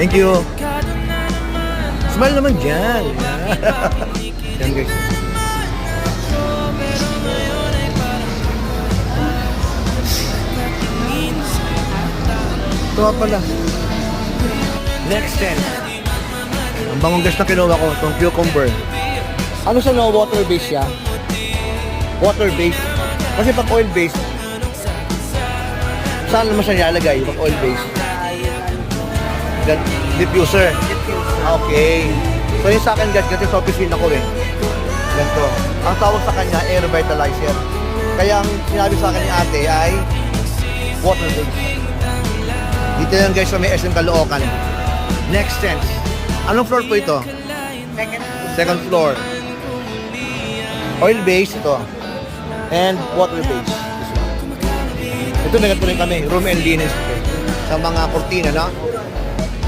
Thank you. Smile naman dyan. Yan guys. Ito pala. Next scent. Ang bangong gas na kinuha ko, itong cucumber. Ano siya, no? Water-based siya? Water-based. Kasi pag oil-based, saan naman siya nilalagay? Pag oil-based? Diffuser. Okay. So yung sa akin guys, kasi sa opisina ko eh. Ganito. Ang tawag sa kanya, air vitalizer. Kaya ang sinabi sa akin ni ate ay water-based. Dito yan guys sa may SM Caloocan. Next sense. Anong floor po ito? Second floor. Oil-based ito. And water-based. Ito nagat ko rin kami. Room and linens. Sa mga kurtina, no?